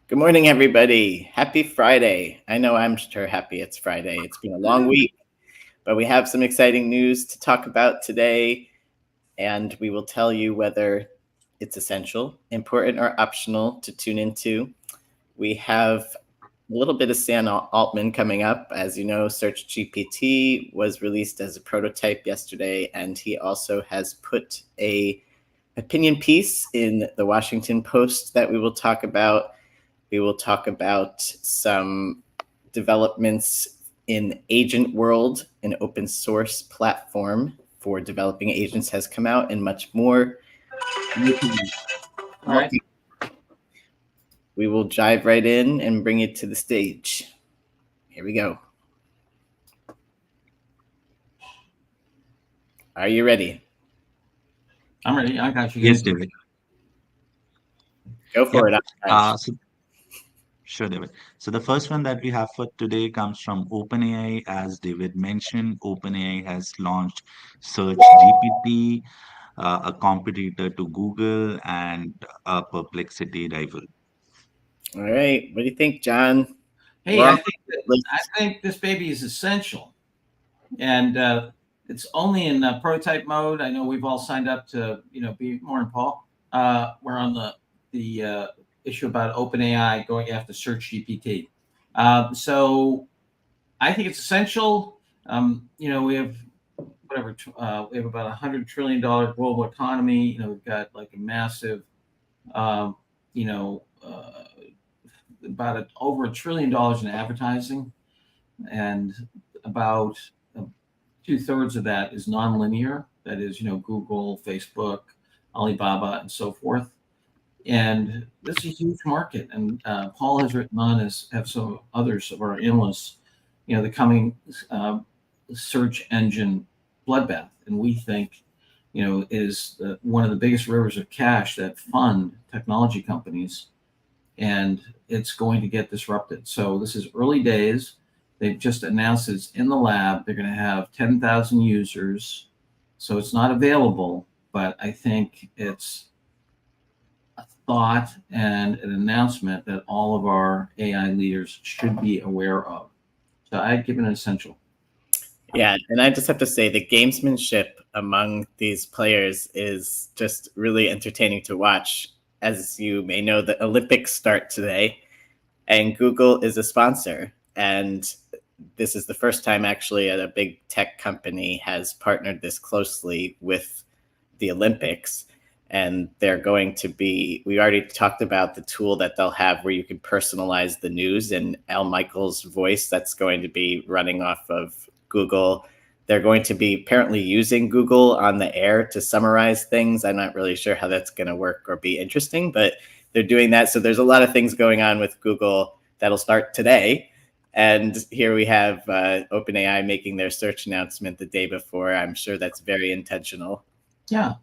Good morning, everybody. Happy Friday. I know I'm sure happy it's Friday. It's been a long week, but we have some exciting news to talk about today, and we will tell you whether it's essential, important, or optional to tune into. We have a little bit of Sam Altman coming up. As you know, Search GPT was released as a prototype yesterday, and he also has put a opinion piece in the Washington Post that we will talk about. We will talk about some developments in Agent World, an open source platform for developing agents has come out, and much more. All right. We will dive right in and bring it to the stage. Here we go. Are you ready? I'm ready. I got you. Yes, David. Go for Yep. it. Sure, David. So the first one that we have for today comes from OpenAI. As David mentioned, OpenAI has launched Search GPT, a competitor to Google and a Perplexity rival. All right. What do you think, John? Hey, I think this baby is essential, and it's only in prototype mode. I know we've all signed up to be more than Paul. We're on the issue about OpenAI going after Search GPT. So I think it's essential. We have we have about $100 trillion global economy. We've got like a massive, um, you know, about over $1 trillion in advertising, and about 2/3 of that is nonlinear. That is, Google, Facebook, Alibaba, and so forth. And this is a huge market. And Paul has written on, as have some others of our analysts, the coming search engine bloodbath. And we think, is one of the biggest rivers of cash that fund technology companies, and it's going to get disrupted. So this is early days. They've just announced it's in the lab. They're going to have 10,000 users. So it's not available, but I think it's a thought and an announcement that all of our AI leaders should be aware of. So I'd give it an essential. Yeah, and I just have to say the gamesmanship among these players is just really entertaining to watch. As you may know, the Olympics start today, and Google is a sponsor. And this is the first time actually a big tech company has partnered this closely with the Olympics. And they're going to be, we already talked about the tool that they'll have where you can personalize the news, and Al Michaels' voice that's going to be running off of Google. They're going to be apparently using Google on the air to summarize things. I'm not really sure how that's going to work or be interesting, but they're doing that. So there's a lot of things going on with Google that'll start today. And here we have OpenAI making their search announcement the day before. I'm sure that's very intentional. Yeah.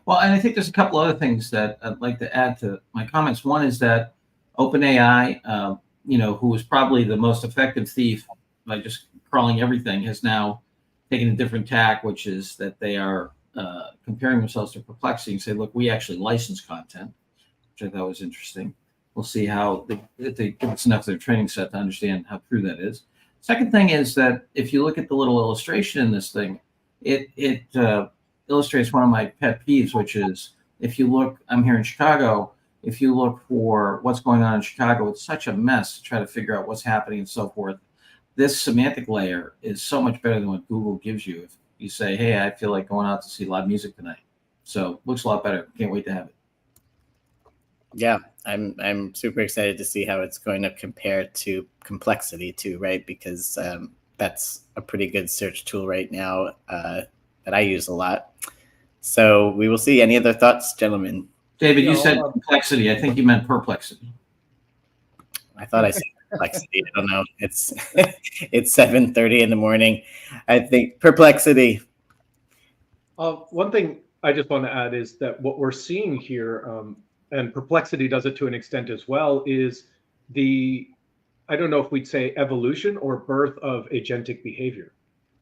Well, and I think there's a couple other things that I'd like to add to my comments. One is that OpenAI, who was probably the most effective thief by just crawling everything, has now taken a different tack, which is that they are comparing themselves to Perplexity and say, look, we actually license content, which I thought was interesting. We'll see how if they give us enough of their training set to understand how true that is. Second thing is that if you look at the little illustration in this thing, it illustrates one of my pet peeves, which is if you look, I'm here in Chicago, if you look for what's going on in Chicago, it's such a mess to try to figure out what's happening and so forth. This semantic layer is so much better than what Google gives you. If you say, hey, I feel like going out to see live music tonight. So looks a lot better. Can't wait to have it. Yeah, I'm super excited to see how it's going to compare to Complexity too, right? Because that's a pretty good search tool right now that I use a lot. So we will see. Any other thoughts, gentlemen? David, you said Complexity. I think you meant Perplexity. I thought I said Complexity. I don't know. It's 7:30 in the morning. I think Perplexity. One thing I just want to add is that what we're seeing here, and Perplexity does it to an extent as well, is I don't know if we'd say evolution or birth of agentic behavior,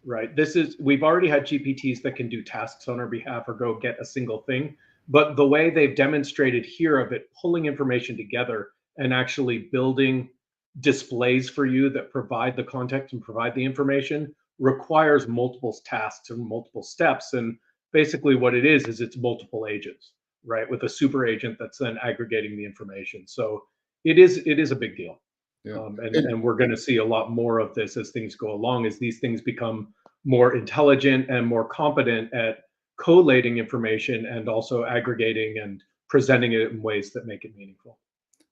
right? We've already had GPTs that can do tasks on our behalf or go get a single thing, but the way they've demonstrated here of it pulling information together and actually building displays for you that provide the context and provide the information requires multiple tasks and multiple steps. And basically what it is it's multiple agents, right? With a super agent that's then aggregating the information. So it is a big deal. Yeah. And we're going to see a lot more of this as things go along, as these things become more intelligent and more competent at collating information and also aggregating and presenting it in ways that make it meaningful.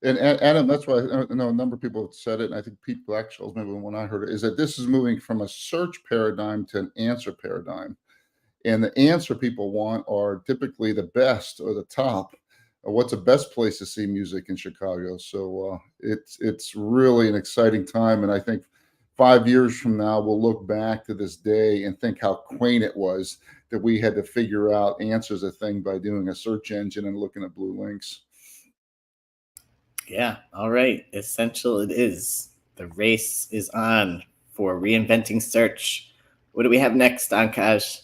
And Adam, that's why I know a number of people have said it, and I think Pete Blackshall's maybe when I heard it, is that this is moving from a search paradigm to an answer paradigm. And the answer people want are typically the best or the top. What's the best place to see music in Chicago? So it's really an exciting time. And I think 5 years from now, we'll look back to this day and think how quaint it was that we had to figure out answers a thing by doing a search engine and looking at blue links. Yeah. All right. Essential it is. The race is on for reinventing search. What do we have next, Ankash?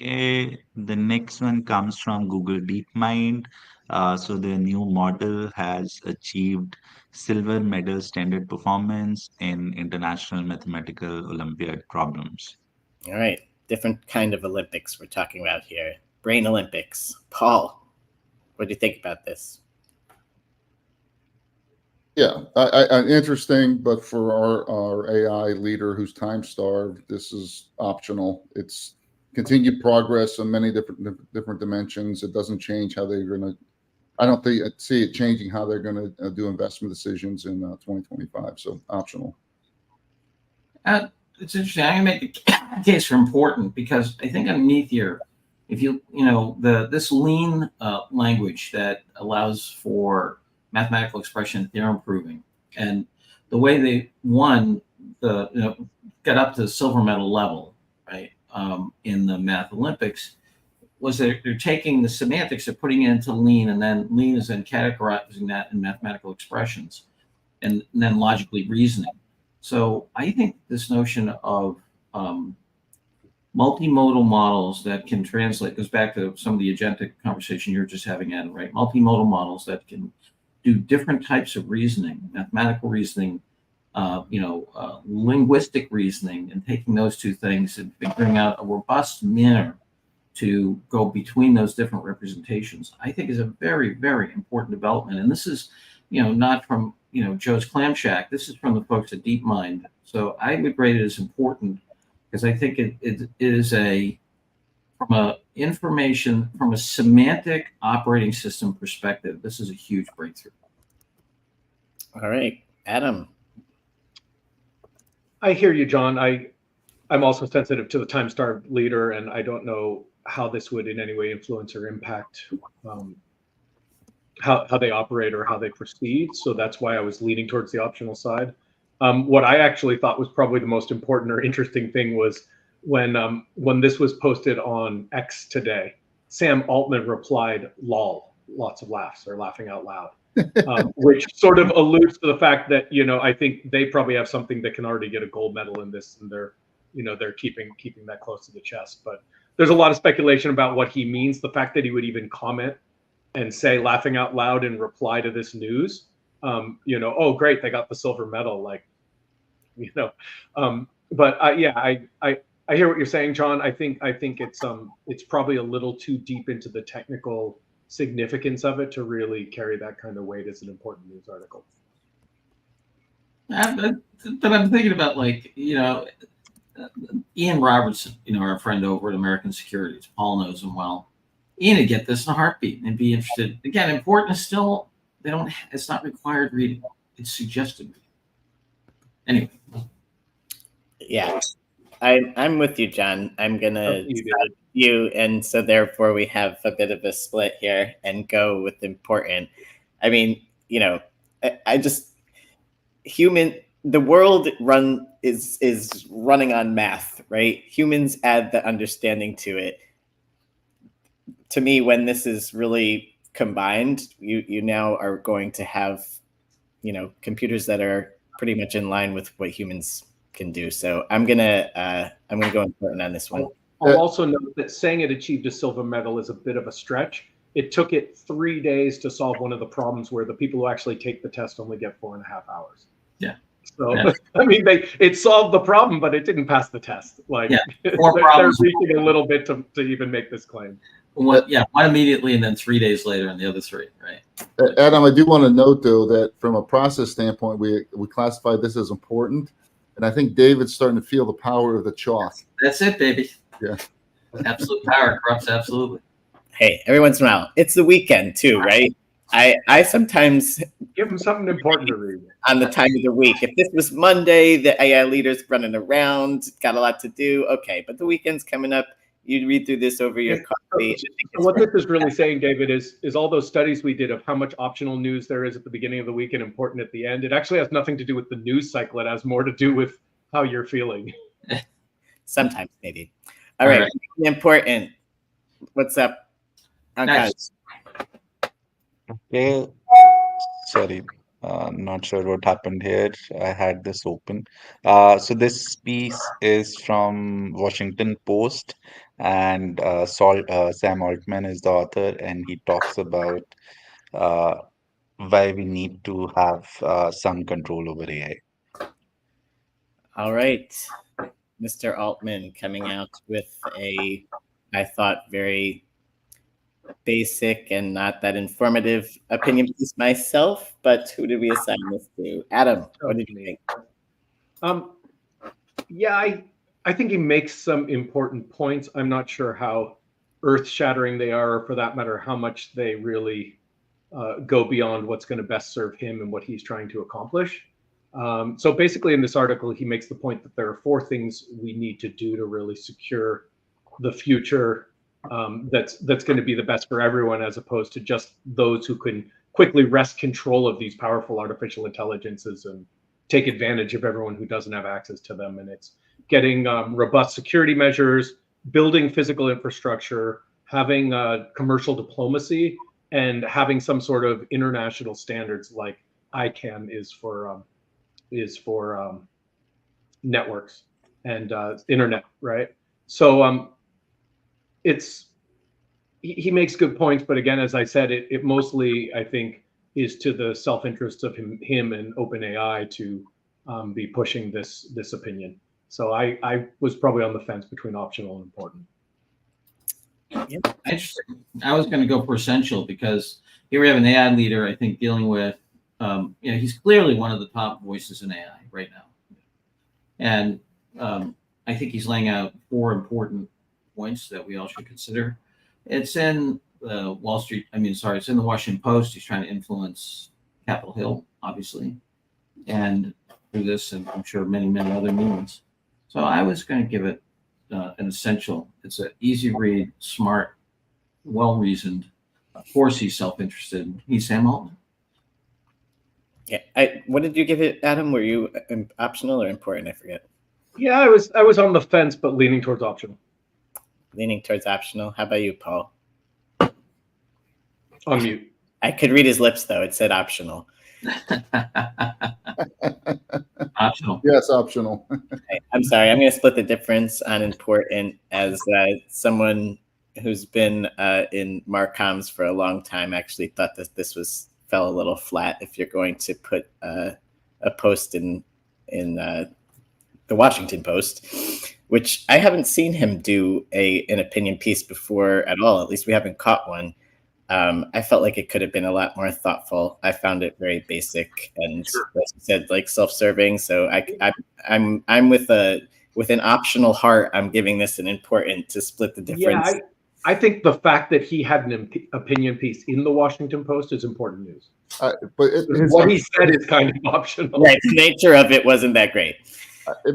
Okay, the next one comes from Google DeepMind. So the new model has achieved silver medal standard performance in international mathematical Olympiad problems. All right. Different kind of Olympics we're talking about here. Brain Olympics. Paul, what do you think about this? Yeah, I interesting, but for our AI leader who's time starved, this is optional. It's continued progress on many different dimensions. It doesn't change how they're going to. I don't see it changing how they're going to do investment decisions in 2025. So optional. It's interesting. I'm going to make a case for important because I think underneath here, if this lean language that allows for mathematical expression and theorem proving, and the way they got up to the silver medal level, right, in the Math Olympics, was they're taking the semantics, they're putting it into lean, and then lean is then categorizing that in mathematical expressions, and then logically reasoning. So I think this notion of multimodal models that can translate goes back to some of the agentic conversation you were just having, Adam, right? Multimodal models that can do different types of reasoning, mathematical reasoning, linguistic reasoning, and taking those two things and figuring out a robust manner to go between those different representations, I think is a very, very important development. And this is, not from, Joe's Clam Shack. This is from the folks at DeepMind. So I would rate it as important because I think it is from a semantic operating system perspective, this is a huge breakthrough. All right, Adam. I hear you, John. I'm also sensitive to the time-starved leader, and I don't know how this would in any way influence or impact how they operate or how they proceed. So that's why I was leaning towards the optional side. What I actually thought was probably the most important or interesting thing was when this was posted on X today, Sam Altman replied, "Lol," lots of laughs, or laughing out loud, which sort of alludes to the fact that I think they probably have something that can already get a gold medal in this, and they're keeping that close to the chest. But there's a lot of speculation about what he means. The fact that he would even comment and say laughing out loud in reply to this news, oh great, they got the silver medal, but I hear what you're saying, John. I think it's probably a little too deep into the technical significance of it to really carry that kind of weight as an important news article. But I'm thinking about Ian Robertson, our friend over at American Securities. Paul knows him well. Ian would get this in a heartbeat and be interested. Again, important is still it's not required reading. It's suggested reading. Anyway. Yeah. I'm with you, John. I'm gonna you, and so therefore we have a bit of a split here and go with important. I mean, the world is running on math, right? Humans add the understanding to it. To me, when this is really combined, you now are going to have, computers that are pretty much in line with what humans can do. So I'm gonna go important on this one. I'll also note that saying it achieved a silver medal is a bit of a stretch, it took it 3 days to solve one of the problems where the people who actually take the test only get 4.5 hours. Yeah. So, Yeah. I mean, it solved the problem, but it didn't pass the test. Like, Yeah, they're reaching a little bit to even make this claim. One immediately, and then 3 days later, and the other 3, right? Adam, I do want to note, though, that from a process standpoint, we classified this as important. And I think David's starting to feel the power of the chalk. That's it, baby. Yeah. Absolute power corrupts absolutely. Hey, every once in a while, it's the weekend too, right? I sometimes give them something important to read on the time of the week. If this was Monday, the AI leader's running around, got a lot to do. Okay, but the weekend's coming up. You read through this over your coffee. So what this is really saying, David, is all those studies we did of how much optional news there is at the beginning of the week and important at the end. It actually has nothing to do with the news cycle. It has more to do with how you're feeling. Sometimes, maybe. All right. Important. What's up? Nice. Okay. Sorry. Not sure what happened here. I had this open. So this piece is from Washington Post, and Sam Altman is the author, and he talks about uh, why we need to have some control over AI. All right. Mr. Altman coming out with a, I thought, very basic and not that informative opinion piece myself, but who did we assign this to? Adam, what did you think? Yeah, I think he makes some important points. I'm not sure how earth-shattering they are, or for that matter, how much they really go beyond what's going to best serve him and what he's trying to accomplish. So basically in this article, he makes the point that there are 4 things we need to do to really secure the future that's going to be the best for everyone, as opposed to just those who can quickly wrest control of these powerful artificial intelligences and take advantage of everyone who doesn't have access to them. And it's getting robust security measures, building physical infrastructure, having commercial diplomacy, and having some sort of international standards like ICANN is for networks and internet, right? So he makes good points, but again, as I said, it mostly, I think, is to the self-interest of him and OpenAI to be pushing this opinion. So I was probably on the fence between optional and important. Interesting. I was going to go for essential, because here we have an AI leader, I think, dealing with, he's clearly one of the top voices in AI right now. And I think he's laying out 4 important points that we all should consider. It's in the it's in the Washington Post. He's trying to influence Capitol Hill, obviously, and through this, and I'm sure many, many other means. So I was going to give it an essential. It's an easy read, smart, well-reasoned. Of course, he's self-interested. He's Sam Altman. Yeah. What did you give it, Adam? Were you optional or important? I forget. Yeah, I was on the fence, but leaning towards optional. Leaning towards optional. How about you, Paul? On mute. I could read his lips, though. It said optional. Optional. Yes, optional. Okay, I'm sorry. I'm going to split the difference on important, as someone who's been in Marcoms for a long time actually thought that this fell a little flat if you're going to put a post in the Washington Post, which I haven't seen him do an opinion piece before at all. At least we haven't caught one. I felt like it could have been a lot more thoughtful. I found it very basic and, as you said, like self-serving. So I'm with an optional heart. I'm giving this an important to split the difference. Yeah, I think the fact that he had an opinion piece in the Washington Post is important news. But what he said is kind of optional. Right, the nature of it wasn't that great.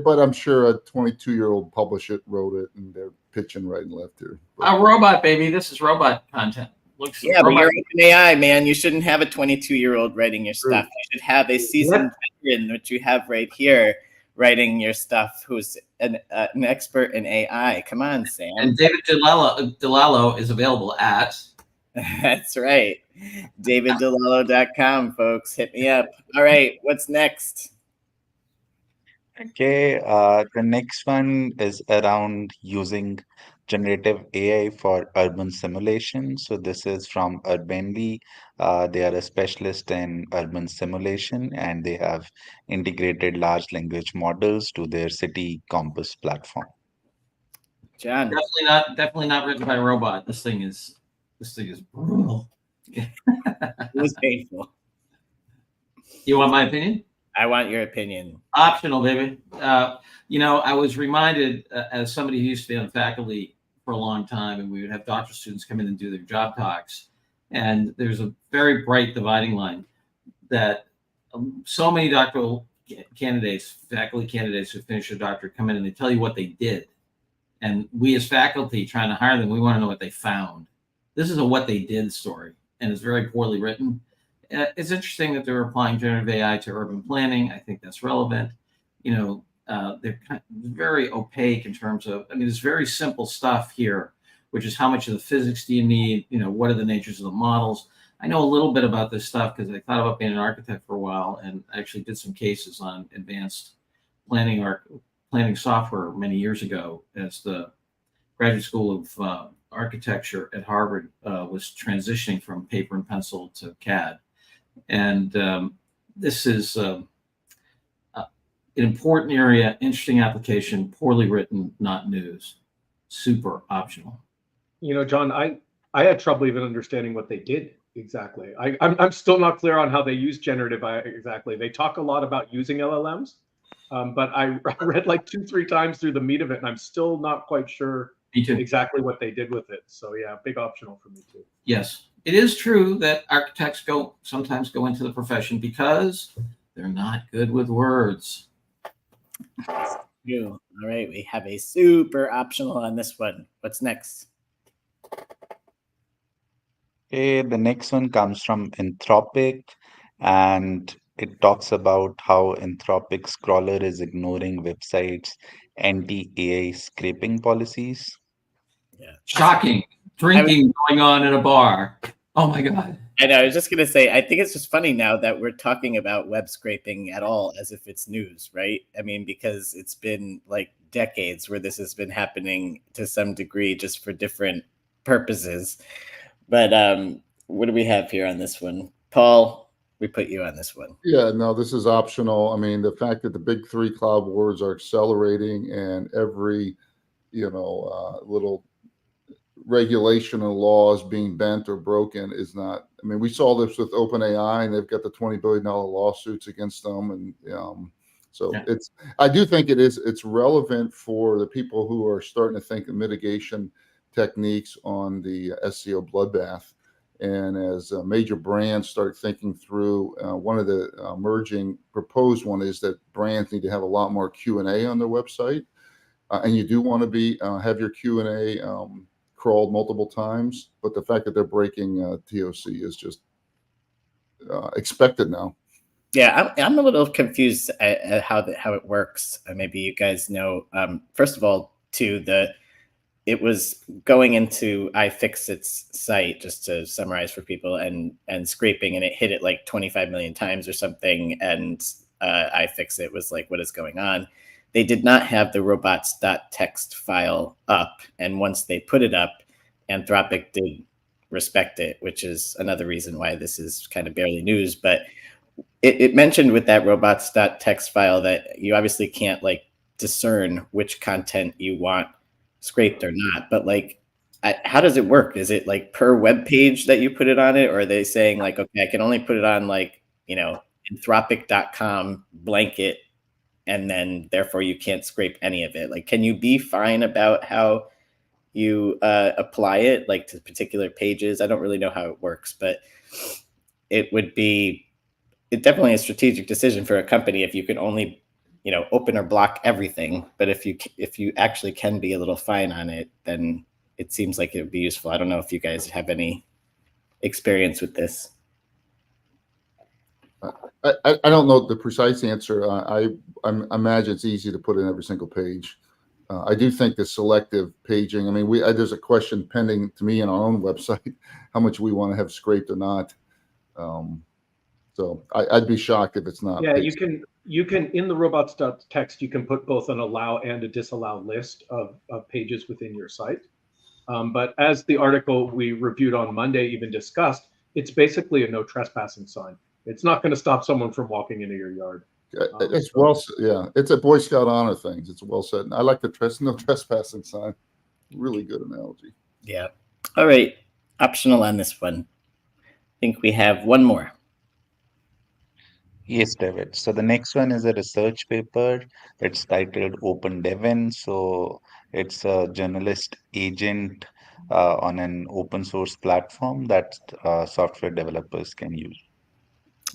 But I'm sure a 22-year-old publisher wrote it, and they're pitching right and left here. A robot, baby. This is robot content. But you're OpenAI, man. You shouldn't have a 22-year-old writing your stuff. You should have a seasoned veteran, which you have right here, writing your stuff, who's an expert in AI. Come on, Sam. And David DeLallo is available at... That's right. DavidDeLallo.com, folks. Hit me up. All right, what's next? Okay, the next one is around using generative AI for urban simulation. So this is from Urbanly. They are a specialist in urban simulation, and they have integrated large language models to their City Compass platform. John, Definitely not written by a robot. This thing is brutal. it was painful. You want my opinion? I want your opinion. Optional, baby. I was reminded as somebody who used to be on faculty for a long time, and we would have doctoral students come in and do their job talks. And there's a very bright dividing line that so many doctoral candidates, faculty candidates who finish their doctorate come in and they tell you what they did. And we as faculty trying to hire them, we want to know what they found. This is a what they did story, and it's very poorly written. It's interesting that they're applying generative AI to urban planning. I think that's relevant. They're kind of very opaque in terms of, there's very simple stuff here, which is how much of the physics do you need? What are the natures of the models? I know a little bit about this stuff because I thought about being an architect for a while, and I actually did some cases on advanced planning software many years ago as the Graduate School of Architecture at Harvard was transitioning from paper and pencil to CAD. And this is an important area, interesting application, poorly written, not news, super optional. John, I had trouble even understanding what they did exactly. I'm still not clear on how they use generative AI exactly. They talk a lot about using LLMs, but I read like 2-3 times through the meat of it, and I'm still not quite sure exactly what they did with it. So yeah, big optional for me too. Yes, it is true that architects sometimes go into the profession because they're not good with words. All right, we have a super optional on this one. What's next? Okay, the next one comes from Anthropic, and it talks about how Anthropic Scroller is ignoring websites' anti-AI scraping policies. Yeah. Shocking. Drinking going on in a bar. Oh my God. I know. I was just going to say, I think it's just funny now that we're talking about web scraping at all as if it's news, right? Because it's been like decades where this has been happening to some degree just for different purposes. But what do we have here on this one? Paul, we put you on this one. Yeah, no, this is optional. The fact that the big three cloud wars are accelerating and every, little regulation and laws being bent or broken is not. We saw this with OpenAI, and they've got the $20 billion lawsuits against them, and I do think it's relevant for the people who are starting to think of mitigation techniques on the SEO bloodbath. And as major brands start thinking through, one of the emerging proposed one is that brands need to have a lot more Q&A on their website, and you do want to have your Q&A crawled multiple times, but the fact that they're breaking TOC is just expected now. Yeah, I'm a little confused at how it works. Maybe you guys know. First of all, it was going into iFixit's site, just to summarize for people, and scraping, and it hit it like 25 million times or something, and iFixit was like, what is going on? They did not have the robots.txt file up, and once they put it up, Anthropic did respect it, which is another reason why this is kind of barely news. But it mentioned with that robots.txt file that you obviously can't discern which content you want scraped or not. But how does it work? Is it per web page that you put it on it, or are they saying okay, I can only put it on anthropic.com blanket, and then therefore you can't scrape any of it? Can you be fine about how you apply it to particular pages? I don't really know how it works, but it definitely a strategic decision for a company if you can only open or block everything. But if you actually can be a little fine on it, then it seems like it would be useful. I don't know if you guys have any experience with this. I don't know the precise answer. I imagine it's easy to put in every single page. I do think the selective paging. There's a question pending to me on our own website, how much we want to have scraped or not. So I'd be shocked if it's not. Yeah, you can in the robots.txt, you can put both an allow and a disallow list of pages within your site. But as the article we reviewed on Monday even discussed, it's basically a no trespassing sign. It's not going to stop someone from walking into your yard. It's yeah. It's a Boy Scout honor thing. It's well said. I like the no trespassing sign. Really good analogy. Yeah. All right. Optional on this one. I think we have one more. Yes, David. So the next one is a research paper. It's titled Open Devin. So it's a journalist agent on an open source platform that software developers can use.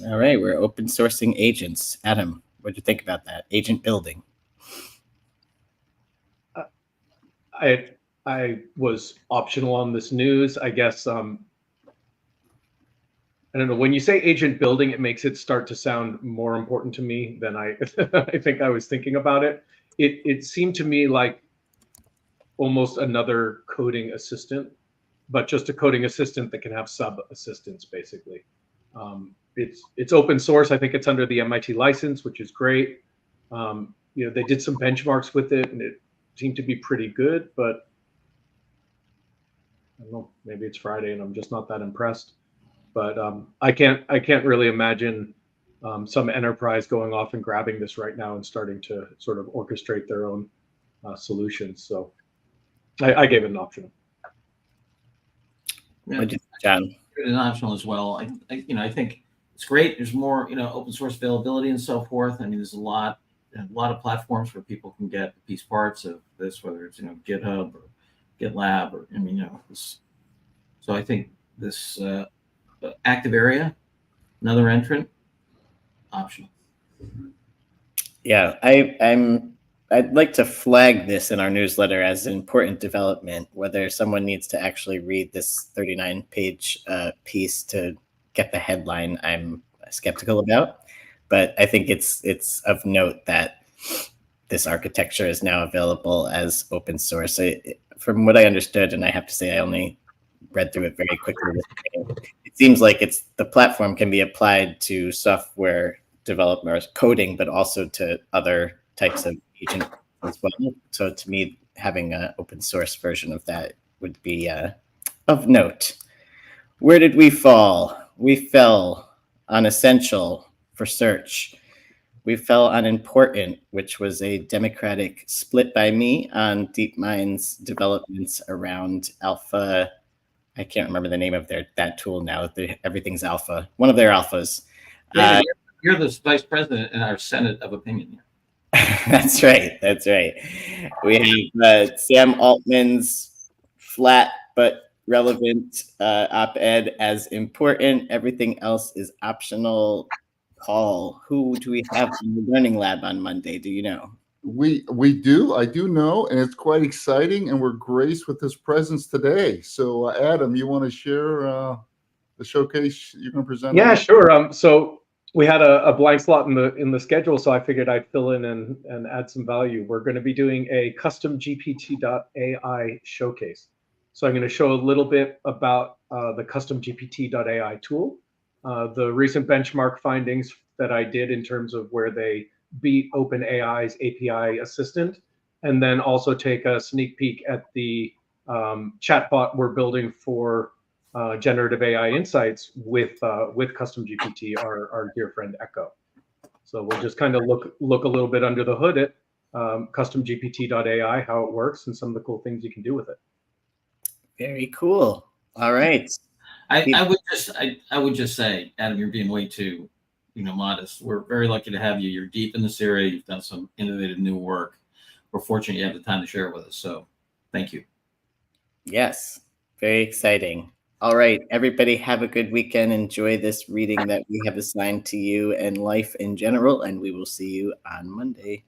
All right. We're open sourcing agents. Adam, what do you think about that? Agent building. I was optional on this news. I guess I don't know. When you say agent building, it makes it start to sound more important to me than I I think I was thinking about it. It seemed to me like almost another coding assistant, but just a coding assistant that can have sub assistants basically. It's open source. I think it's under the MIT license, which is great. They did some benchmarks with it, and it seemed to be pretty good. But I don't know. Maybe it's Friday, and I'm just not that impressed. But I can't really imagine some enterprise going off and grabbing this right now and starting to sort of orchestrate their own solutions. So I gave it an option. Yeah, What do you think, John? an optional as well. I think it's great. There's more, open source availability and so forth. I mean, there's a lot of platforms where people can get piece parts of this, whether it's GitHub or GitLab or this. So I think this active area, another entrant, optional. Yeah, I'd like to flag this in our newsletter as an important development. Whether someone needs to actually read this 39-page piece to get the headline, I'm skeptical about. But I think it's of note that this architecture is now available as open source. From what I understood, and I have to say I only read through it very quickly this morning, it seems like the platform can be applied to software developers coding, but also to other types of agent as well. So to me, having an open source version of that would be of note. Where did we fall? We fell on essential for search. We fell on important, which was a democratic split by me on DeepMind's developments around alpha. I can't remember the name of that tool now. Everything's alpha. One of their alphas. You're the vice president in our Senate of Opinion. That's right. We have Sam Altman's flat but relevant op-ed as important. Everything else is optional. Paul, who do we have in the Learning Lab on Monday? Do you know? We do. I do know, and it's quite exciting, and we're graced with his presence today. So, Adam, you want to share the showcase you're going to present? Yeah, sure. So we had a blank slot in the schedule, so I figured I'd fill in and add some value. We're going to be doing a custom GPT.ai showcase. So I'm going to show a little bit about the custom GPT.ai tool, the recent benchmark findings that I did in terms of where they beat OpenAI's API assistant, and then also take a sneak peek at the chatbot we're building for Generative AI Insights with custom GPT, our dear friend Echo. So we'll just kind of look a little bit under the hood at custom GPT.ai, how it works, and some of the cool things you can do with it. Very cool. All right. I would just say, Adam, you're being way too modest. We're very lucky to have you. You're deep in this area. You've done some innovative new work. We're fortunate you have the time to share it with us. So thank you. Yes, very exciting. All right, everybody have a good weekend. Enjoy this reading that we have assigned to you and life in general, and we will see you on Monday.